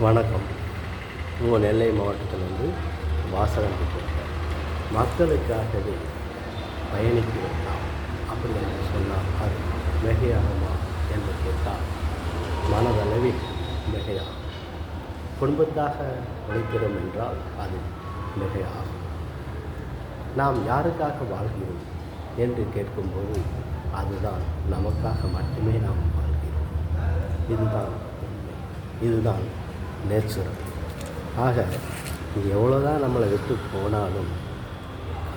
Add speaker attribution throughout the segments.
Speaker 1: வணக்கம். உங்கள் நெல்லை மாவட்டத்திலிருந்து வாசகன் பேசுகிறேன். மக்களுக்காகவே பயணிக்கிறோம் நாம் அப்படி என்று சொன்னால் அது மிகையாகுமா என்று கேட்டால் மனதளவில் மிகையாகும். குடும்பத்தாக உழைக்கிறோம் என்றால் அது மிகையாகும். நாம் யாருக்காக வாழ்கிறோம் என்று கேட்கும்போது அதுதான் நமக்காக மட்டுமே நாம் வாழ்கிறோம். இதுதான் உண்மை, இதுதான் நேச்சுரல். ஆக எவ்வளோதான் நம்மளை விட்டு போனாலும்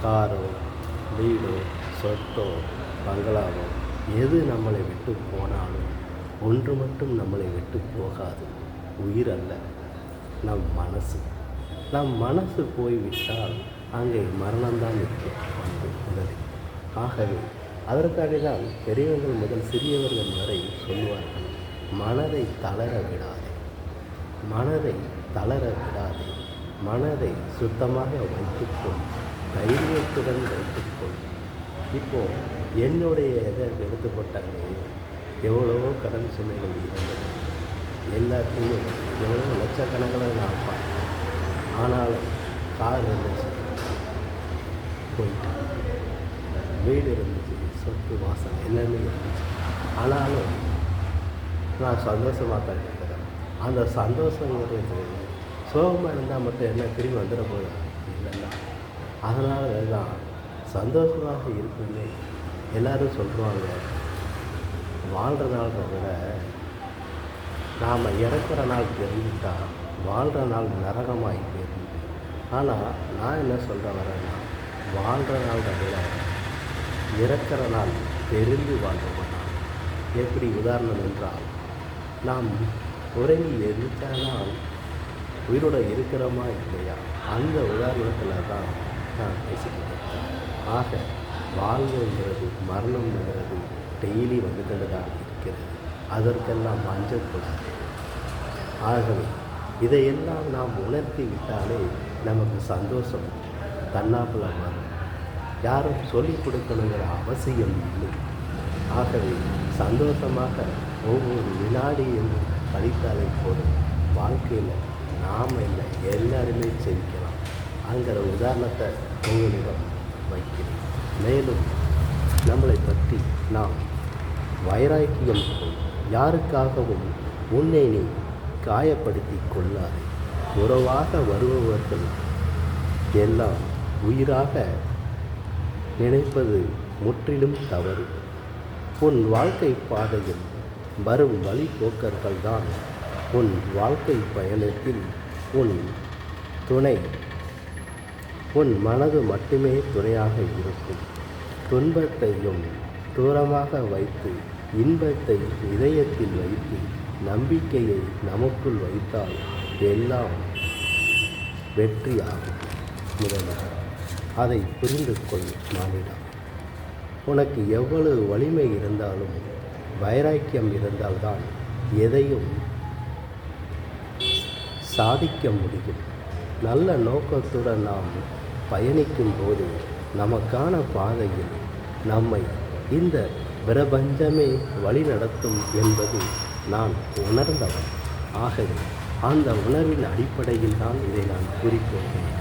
Speaker 1: காரோ வீடோ சொத்தோ பங்களாவோ எது நம்மளை விட்டு போனாலும் ஒன்று மட்டும் நம்மளை விட்டு போகாது. உயிர் அல்ல, நம் மனசு. நம் மனசு போய்விட்டால் அங்கே மரணம்தான் நிற்கும் வந்து முதலில். ஆகவே அதற்காக தான் பெரியவர்கள் முதல் சிறியவர்கள் வரை சொல்லுவார்கள், மனதை தளர விடாதே, மனதை தளர விடாதே, மனதை சுத்தமாக வைத்துக்கொள், தைரியத்துடன் வைத்துக்கொள். இப்போது என்னுடைய இதை எடுத்துக்கொண்டாங்க, எவ்வளவோ கடன் சுமைகள் இருந்தது. எல்லாத்தையும் எவ்வளோ லட்சக்கணக்கில் நான் பார்த்தேன். ஆனாலும் கார் இருந்துச்சு, போயிட்டு வீடு இருந்துச்சு, சொத்து வாசல் எல்லாமே இருந்துச்சு. ஆனாலும் நான் சந்தோஷமாக தான் இருக்கிறேன். அந்த சந்தோஷங்கிறது சோகமாக இருந்தால் மட்டும் என்ன திரும்பி வந்துட போகுது இல்லைன்னா. அதனால தான் சந்தோஷமாக இருக்குன்னு எல்லோரும் சொல்லுவாங்க. வாழ்கிற நாள்ற விட நாம் இறக்குற நாள் தெரிஞ்சுட்டால் வாழ்கிற நாள் நரகமாகி போயிருக்கு. ஆனால் நான் என்ன சொல்கிற வரேன்னா, வாழ்கிற நாள்ற விட இறக்குற நாள் தெரிந்து வாழ்கிற நாள். எப்படி உதாரணம் என்றால், நாம் உறங்கி எரிச்சானால் உயிரோடு இருக்கிறோமா இல்லையா, அந்த உதாரணத்தில் தான் நான் பேசிக்கிட்டேன். ஆக வாழ்வுங்கிறது மரணம்ங்கிறது டெய்லி வந்துட்டு தான் இருக்கிறது. அதற்கெல்லாம் மஞ்சக்கூடாது. ஆகவே இதையெல்லாம் நாம் உணர்த்தி விட்டாலே நமக்கு சந்தோஷம் தன்னாப்பில் வரும். யாரும் சொல்லிக் கொடுக்கணுங்கிற அவசியம் இல்லை. ஆகவே சந்தோஷமாக ஒவ்வொரு வினாடியும் கழித்தாலே போதும். வாழ்க்கையில் நாம் இல்லை எல்லாருமே ஜெயிக்கலாம் அங்கிற உதாரணத்தை உங்களிடம் வைக்கிறேன். மேலும் நம்மளை பற்றி நாம் வைராக்கியம் யாருக்காகவும் உன்னை நீ காயப்படுத்தி கொள்ளாதே. உறவாக வருபவர்கள் எல்லாம் உயிராக நினைப்பது முற்றிலும் தவறு. உன் வாழ்க்கை பாதையில் வரும் வழிபோக்கர்கள் தான் உன் வாழ்க்கை பயணத்தில் உன் துணை. உன் மனது மட்டுமே துணையாக இருக்கும். துன்பத்தையும் தூரமாக வைத்து இன்பத்தை இதயத்தில் வைத்து நம்பிக்கையை நமக்குள் வைத்தால் எல்லாம் வெற்றியாகும். முதலாக அதை புரிந்து கொள் மானிடம். உனக்கு எவ்வளவு வலிமை இருந்தாலும் வைராக்கியம் இருந்தால்தான் எதையும் சாதிக்க முடியும். நல்ல நோக்கத்துடன் நாம் பயணிக்கும் போது நமக்கான பாதையில் நம்மை இந்த பிரபஞ்சமே வழிநடத்தும் என்பது நான் உணர்ந்தவன். ஆகவே அந்த உணர்வின் அடிப்படையில் தான் இதை நான் கூறிக்கொண்டேன்.